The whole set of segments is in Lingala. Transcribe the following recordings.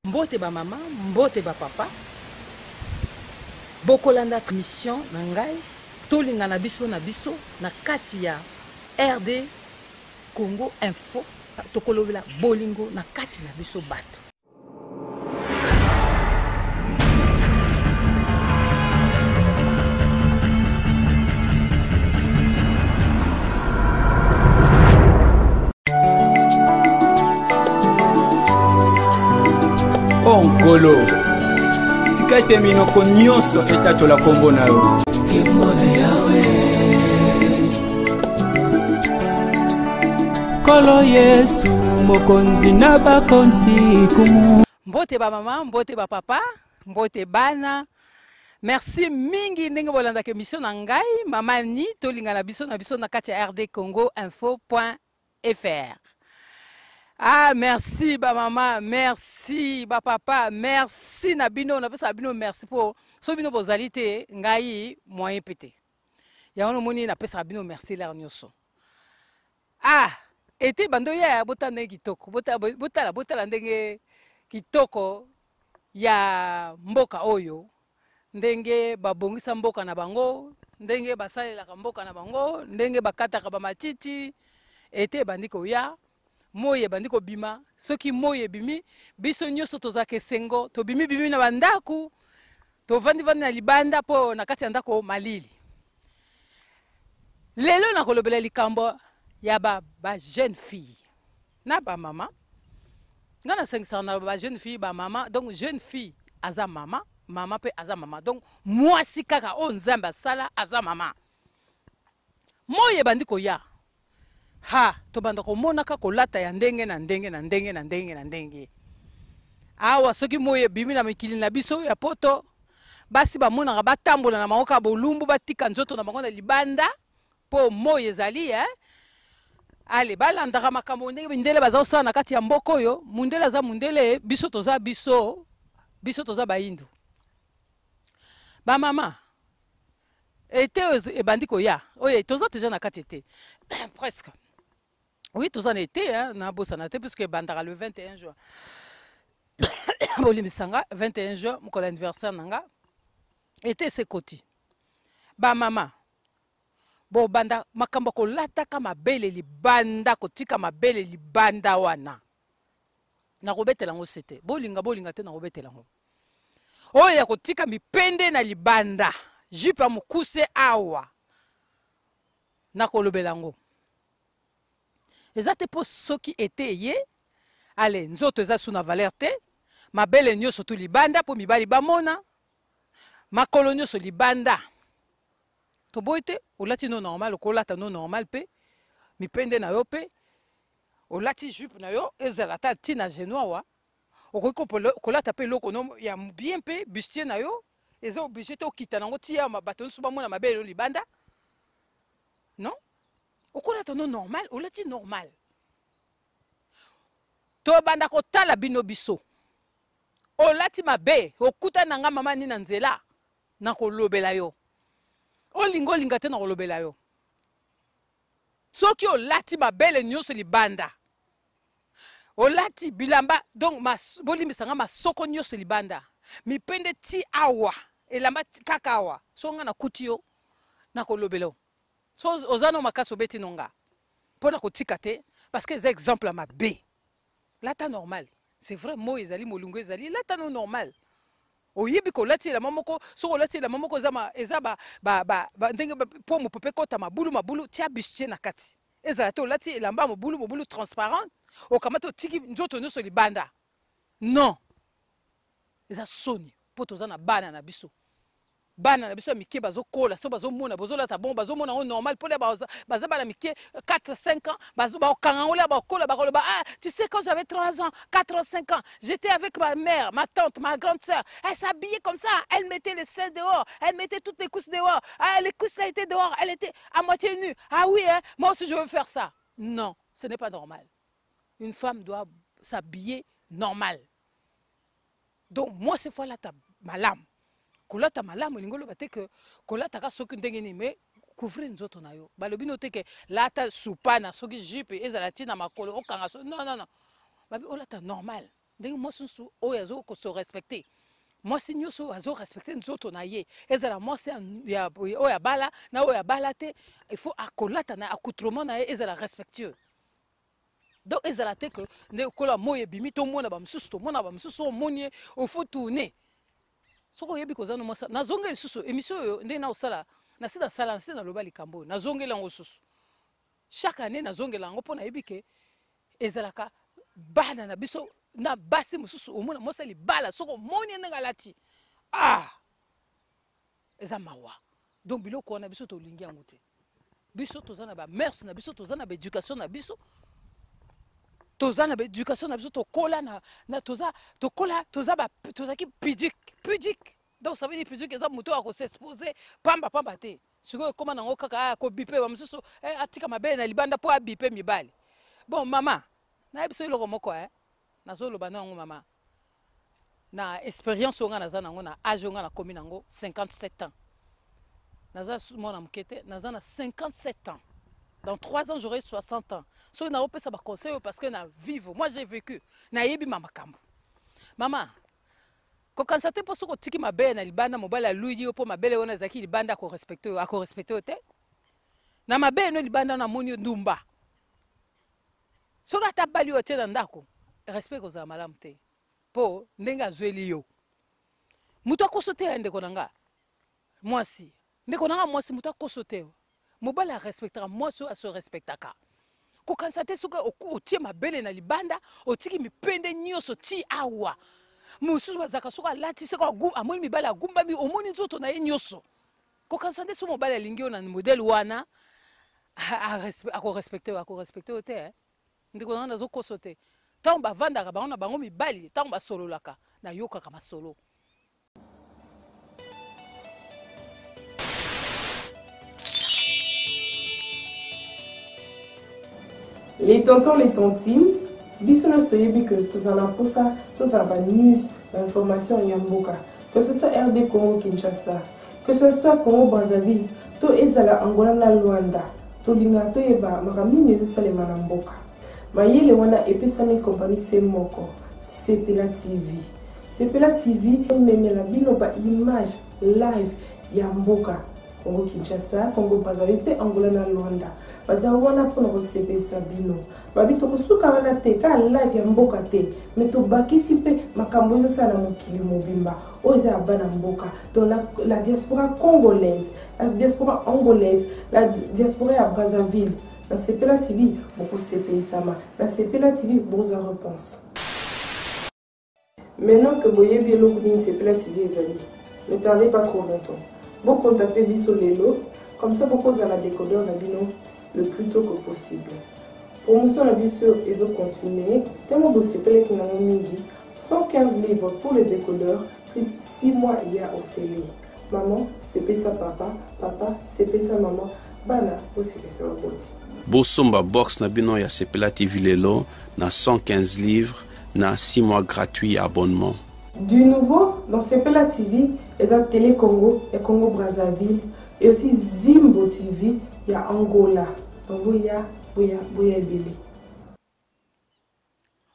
Mbote ba mama, mbote ba papa. Bokolanda mission na ngai, tolinga na biso na kati ya RD Congo Info, tokolobela bolingo na kati na biso bato. Onkolo tika ete minoko nyonso etatola kombo na yo Kolo Yesu mokonzi na bakonzi kumu. Mbote ba mama, mbote ba papa, mbote bana. Merci mingi ndenge bolanda ke mission na ngai mama ni tolinga na biso na kati ya RD Congo Info.fr. Ah, merci, ba maman, merci, ba papa, merci, Nabino, Nabino, merci pour ce bino bozalité, ngai, moyen pété. Ya on moni na pesa bino, merci, l'air nyoso. Ah, été bando ya, botane kitoko, botala ndenge kitoko, ya mboka oyo, ndenge babongisa mboka na bango, ndenge basalela mboka na bango, ndenge bakata ba matiti, été bandiko ya, moye bandiko bima soki moye bimi biso nyoso tozake sengo to bimi na bandaku to vandi na libanda po na kati ya ndako malili lelo na kolobela likambo ya ba jeune fille na ba mama ngana sengisa na ba jeune fille ba mama donc jeune fille aza mama mama pe aza mama donc mwasi kaka o nzamba sala aza mama moye bandiko ya ha tobanda komonaka kolata ya ndenge na ndenge awa soki moye bimi na mikili na biso ya poto basi bamonaka batambola na maoka bolumbu batika nzoto na bango na libanda po moye ezali ale balandaka makambo ndenge ndele bazosala na kati ya mboko oyo mundele aza mundele biso toza bayindu ba mama ete ebandi koya oye toza déjà na kati ete presque. Oui, tous en été, hein, na bosanate, puisque bandara le 21 juin. Bolimisanga, 21 juin, mon anniversaire nanga. Était ce côté. Ba mama. Bo banda makamba ko lata kama bele li banda ko tika mabele li banda wana. Na robetela ngo sete. Bolinga te na robetela ngo. Oya ko tika mipende na libanda. Jupa mukuse awa. Na kolobela ngo. Ezate po soki ete ye ale nzoto eza suna valeur te mabele nyonso tu libanda po mibali bamona makolo nyonso libanda to boite olati no normal kolata no normal pe mipende na yo pe olati jupe na yo ezala ta tina genoa wa okoki kolata pe loko no ya bien pe bustier na yo eza obligé te okita nango tia bato nyonso bamona mabele no libanda non. Okolata no normal, olati normal. To banda ko tala bino biso. Olati mabe, okuta nanga mama ni na nzela na kolobela yo. Olinga te na kolobela yo. Soki olati mabele nyonso libanda. Olati bilamba donc bolimbisanga masoko nyonso libanda. Mipende ti awa, elamba kaka awa. Songa na kuti yo na kolobela yo. So ozano makaso beti nonga pona kotika te parce que c'est exemple ma B lata normal c'est vrai mo ezali molungu ezali lata no normal oyibi ko lati la mamoko so lati la mamoko ezaba ndenge po mo pepe kota mabulu tia bustier na kati ezala te lati elamba mobulu transparent o kamato tiki nzoto nyonso libanda non eza soni po tozana bana na biso bana na biso mike bazokola so bazomona bozolata bon bazomona on normal pour les baza bana mike 4-5 ans bazokanga ola bakola bakoloba ah tu sais quand j'avais 3 ans 4 ans 5 ans j'étais avec ma mère ma tante ma grande sœur elle s'habillait comme ça elle mettait les seins dehors elle mettait toutes les cousses dehors ah les cousses là étaient dehors elle était à moitié nue ah oui hein moi aussi je veux faire ça non ce n'est pas normal une femme doit s'habiller normal donc moi ces fois là t'as ma lame kolata malamu lingolo bateke kolata ka soki ndenge ni me couvrir nzoto na yo balobi no teke lata supana soki jupe ezala tina makolo okanga so non babi olata normal ndenge mwasi nsu oyo azokoso respecte mwasi nyonso azorespecte nzoto na ye ezala mwasi oyo abala na oyo abala te il faut akolata na accoutrement na ye ezala respectueux donc ezala te ke nde kola moi ebimi tomona bamosusu omoni ye ofu tourne soki oyebi koza no mwasi nazongeli lisusu émission oyo nde naosala nasi nasala nasi naloba likambo oyo nazongeli yango susu chaque année nazongela yango mpo nayebi ke ezalaka bana na biso na basi mosusu omona mwasi libala soki omoni ndenge alati eza mawa donc biloko wana biso tolingi yango te biso toza na bamers na biso toza na baéducation na biso toza na baéducation na biso tokola na tozaki pudique donc ça veut dire pudique eza moto akosexpose pamba te sikoyo ekóma nango kaka akobipe bamosusu atika mabele na libanda mpo abipe mibali bon mama nayebi so eloko moko nazoloba na yango mama na expérience oyo nga naza nango na age oyo nga nakomi nango 57 ans naza mwana moke te naza na 57 ans dans 3 ans j'aurai 60 ans soki naopesa baconseil parce que na vivre moi j'ai vécu nayebi makambo mama kokanisa te mpo soki otiki mabele na libanda mobali aluyi yo mpo mabele wana ezalaki libanda akorespecte yo te na mabele no libanda namoni yo ndumba soki ata bali yo atie na ndako respect kozala malamu te mpo ndenge azweli yo moto akoso te ya ndeko na nga mwasi ndeko na nga mwasi moto akoso te mobali arespectaka mwasi oyo asorespectaka kokanisa te soki otie mabele na libanda otiki mipende nyonso ti awa mosusu bazalaka soki alati seko amoni mibali agumbami omoni nzoto na ye nyonso kokanisa te soki mobali alingi yo na modele wana akorespecte yo te ndeko na nga nazokoso te ntango bavandaka bango na bango mibali ntango basololaka nayokaka masolo les tontons, les tontines, biso nos toyebi que tous en aposa, tous en news, information yamboka, que ce soit RD Congo Kinshasa, que ce soit Congo Brazzaville, to ezala Angola na Luanda, to linga to yeba makamini nezo sale manamboka. Mayele wana epesami compagnie Semoko, Sepela TV. Sepela TV memela bino ba image live yamboka. Congo Kinshasa, Congo Brazzaville, pe Angola na Luanda. Baza wana pona kosepesa bino. Babi tokosuka wana te ka live ya mboka te. Mais to bakisi pe makambo yo sala mokili mobimba. Oza bana mboka. Dans la diaspora congolaise, la diaspora angolaise, la diaspora à Brazzaville. La Sepela TV, beaucoup sepesama. La Sepela TV, boza repense. Maintenant que boye bielo kudin Sepela TV ezali. Ne tardez pas trop longtemps. Vous contactez Biso Lelo, comme ça vous posez la décodeur Nabino le plus tôt que possible. Promotion la Biso et vous continuez. Tellement de CPL qui n'ont mingi 115 livres pour les décodeurs, plus 6 mois il y a Ophélie. Maman, c'est ça papa, papa, c'est ça maman, bana, aussi c'est ça boti. Bosomba box Nabino ya Sepela TV Lelo, na 115 livres, na 6 mois gratuits abonnement. Du nouveau, dans Sepela TV, il y a Télé Congo, il y a Congo Brazzaville, et aussi Zimbo TV, il y a Angola. Donc, il y a Billy.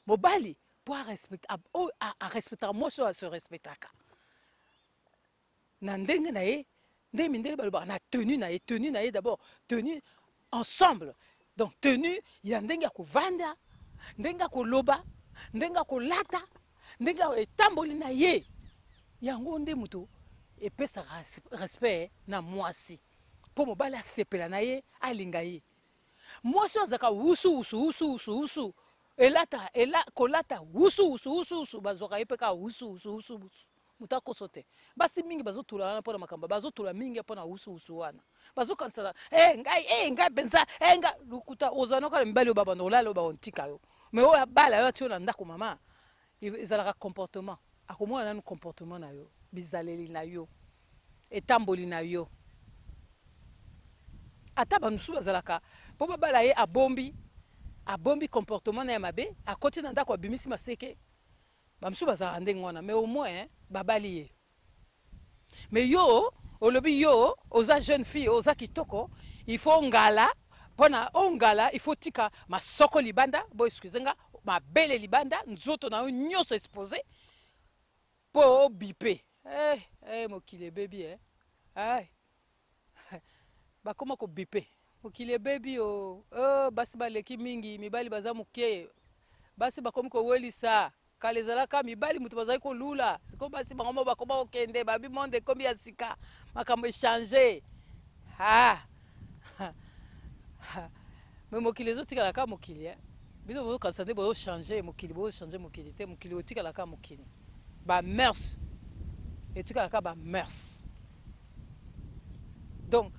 Mobali, pour respecter, moi, je se respecter. Nandenge na ye, ndemindele balba na tenue na ye d'abord, tenue ensemble. Donc tenue, il y a ndenga ko vanda, ndenga ko loba, ndenga ko lata. Ndenga etamboli na ye yango nde mutu epesa respect na mwasi po mobali asepela na ye alinga ye mwasi azaka usu kolata usu bazoka ye mpe ka usu mutu akoso te basi mingi bazotula wana mpona makambo bazotula mingi mpona usu wana bazokanisana ngai mpenza nga lukuta ozanoka na mibali oyo babanda olala oyo baontika yo me oyo abala yo atio na ndako mama ezalaka comportement akomona nanu comportement na yo bizaleli na yo etamboli na yo ata banusu bazalaka mpo babala ye abombi comportement na ye mabe akoti na ndako abimisi maseke bamusu bazalaka ndenge wana mais au moins babali ye mais yo olobi yo oza jeune fille oza kitoko il faut ngala mpona ongala il faut tika masoko libanda bo excuse nga mabele libanda nzoto na yo nyonso exposé po bipe mokili bebi bakoma ko bipe mokili bebi basi baleki mingi mibali baza moke basi bakomi kowelisa kala ezalaka mibali moto bazali kolula siko basi bango bakoma kokende babi monde ekomi ya sika makambo echange me mokili ezotikalaka mokili bino bozokanisa nde bozochange mokili te mokili otikalaka mokili bamers etikalaka bamers donc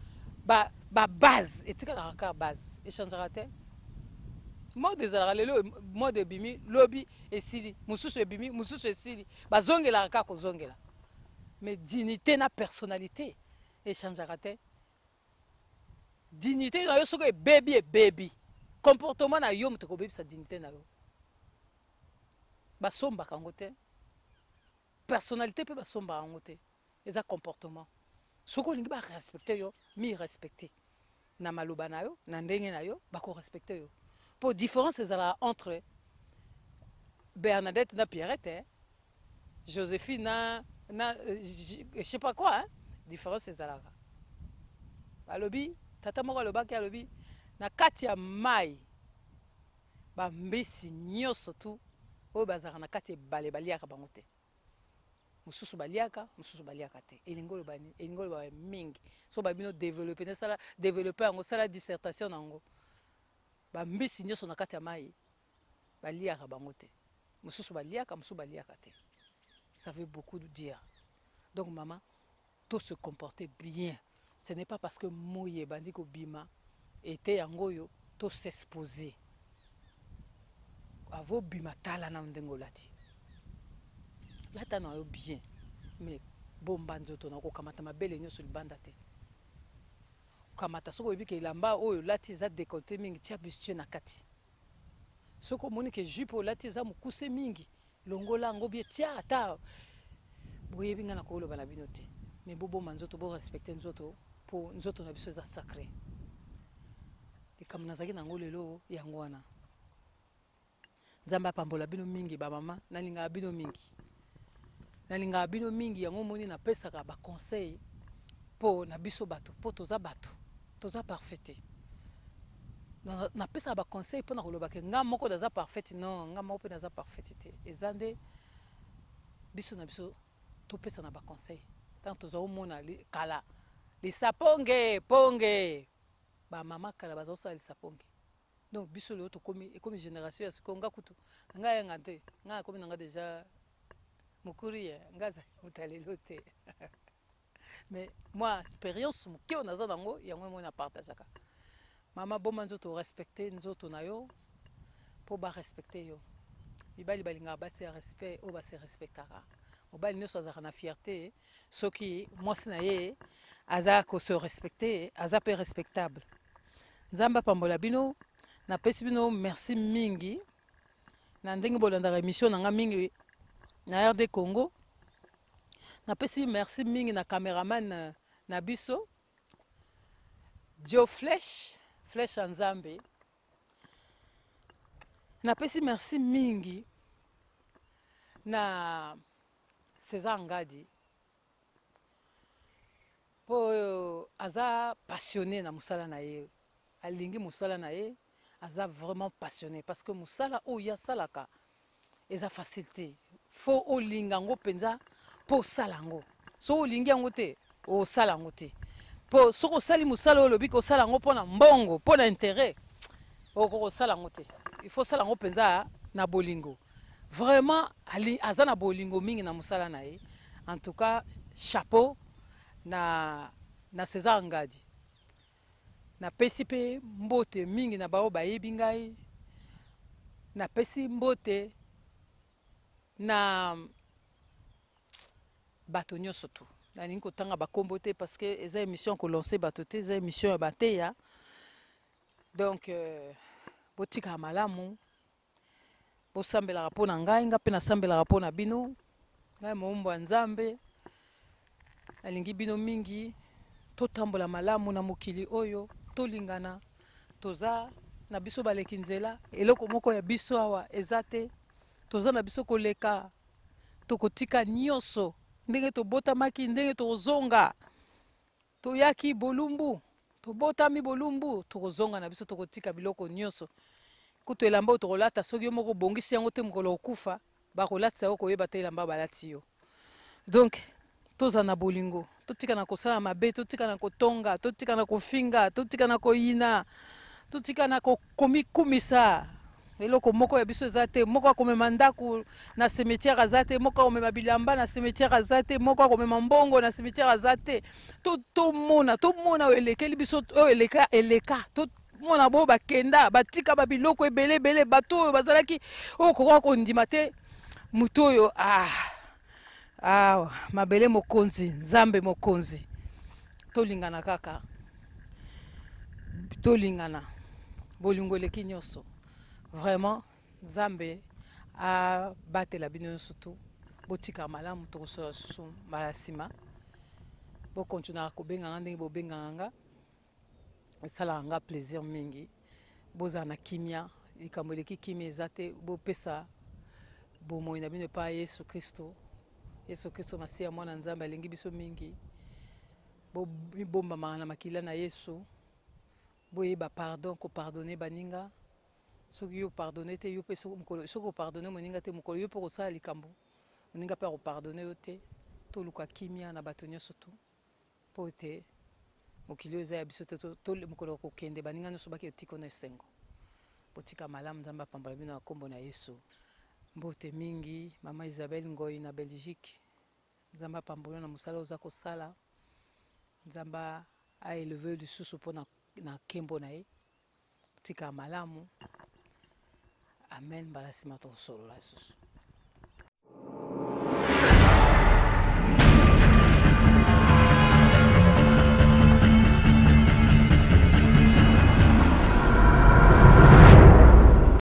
babase etikalaka kaka base echangeaka te mode ezalaka lelo mode ebimi lobi esili mosusu ebimi mosusu esili bazongelaka kaka kozongela mais dignité na personnalité echangeaka te dignité na yo soki ebebi comportement na yo moto kobebisa dignité na yo basombaka yango te personnalité mpe basombaka yango te eza comportement soki olingi barespecte yo mi respecte na maloba na yo na ndenge na yo bakorespecte yo mpo différence ezalaka entre Bernadette na Pierrette Joséphine na je sais pas quoi différence ezalaka balobi tata moko alobaki alobi na kati ya mai bambisi nyonso tu oyo bazalaka na kati ebale baliaka bango te mosusu baliaka te elingi oloba mingi so babino développer yango sala dissertation na yango bambisi nyonso na kati ya mai baliaka bango te mosusu baliaka te ça veut beaucoup dire donc maman tout se comporter bien ce n'est pas parce que moye bandi kobima ete yango yo to s'exposer avo bima tala na ndenge olati lata na yo bien mais bomba nzoto na kokamata mabele nyonso libanda te kamata soko oyebi ke elamba oyo lati eza décolleté mingi tia bustier na kati soko omoni ke jupe olati eza mokuse mingi longola yango bie tia ata boyebi nga na koloba na bino te mais bobomba nzoto borespecte nzoto mpo nzoto na biso eza sacré likambo nazalaki nango lelo yango wana nzambe apambola bino mingi bamama nalingaka bino mingi yango moni napesaka baconseil mpo na biso bato mpo toza parfait te napesaka baconseil mpo na kolobaka nga moko naza parfaite non nga moko mpe naza parfaite te eza nde biso na biso topesa na baconseil ntango toza omona kala lisaponge bamama kala bazosala lisaponge donc biso lelo ekomi génération ya sikoyo nga kutu nga yanga te nga akomi nanga déjà mokuri nga azali moto alelo te mais moi expérience moke oyo naza nango yango emoi na partageaka mama boma nzoto respecte nzoto na yo mpo barespecte yo mibali balingaka basi ya respect oyo base respectaka mobali nyonso azalaka na fierté soki mwasi na ye aza kose respecte aza mpe respectable nzambe apambola bino napesi bino merci mingi na ndenge bolandaka émission nanga mingi na RD Congo napesi merci mingi na cameraman na biso Joe Flèche ya nzambe napesi merci mingi na César Ngadi po aza passionné na musala na ye alingi musala na ye aza vraiment passionné parce que musala oyo asalaka eza facilité fo olinga yango mpenza mpo osala yango so olingi yango te osala yango te mpo soki osali musala oyo olobi kosala yango mpo na mbongo mpo na intérêt okoki kosala yango te il faut osala yango mpenza na bolingo vraiment aza na bolingo mingi na musala na ye en tout cas chapeau na César Ngadi napesi mpe mbote mingi na bao bayebi ngai napesi mbote na bato nyonso tu nalingi kotanga bakombo te parce que eza émission kolance bato te eza émission ya bateya donc botika malamu bosambelaka mpo na ngai nga mpe nasambelaka mpo na bino ngai moumbo ya nzambe nalingi bino mingi totambola malamu na mokili oyo tolingana toza na biso baleki nzela eloko moko ya biso awa eza te toza na biso koleka tokotika nyonso ndenge tobotamaki ndenge tokozonga toyaki bolumbu tobotami bolumbu tokozonga na biso tokotika biloko nyonso kutu elamba oyo tokolata soki yo moko obongisi yango te mokolo okufa bakolatisa yo koyeba te elamba balati yo. Donc toza na bolingo totika na kosala mabe totika na kotonga totika na kofinga totika na koyina totika na komikumisa eloko moko ya biso eza te moko akomema ndako na cimetière aza te moko akomema bilamba na cimetière aza te moko akomema mbongo na cimetière aza te tomona oyo elekeli biso oyo eleka tomona bo bakenda batika babiloko ebele bato oyo bazalaki oyo kokoka kondima te moto oyo mabele mokonzi nzambe mokonzi tolingana kaka tolingana bolingo eleki nyonso vraiment nzambe abatela bino nyonso tu botika malamu tokosola susu mbala nsima bokontinua kobenganga ndenge bobenganga nga esalaka nga plaisir mingi bozala na kimia likambo eleki kimia eza te bopesa bomoi na bino epai ya yesu kristo masi ya mwana nzambe alingi biso mingi bobombamaka na makila na yesu boyeba pardon kopardone baninga soki yo pardone te yo mpe soki opardone moninga te mokolo yo mpe kosala likambo moninga mpe akopardone yo te toluka kimia na bato nyonso tu mpo ete mokili oyo eza ya biso te mokolo kokende baninga nyonso baki otiko na esengo botika malamu nzambe apambola bino na kombo na yesu mbote mingi mama Isabelle Ngoi na Belgique nzambe apambola na mosala oza kosala nzambe aeleve lisusu mpo na nkembo na ye tika malamu amen mbala nsima tokosolola lisusu.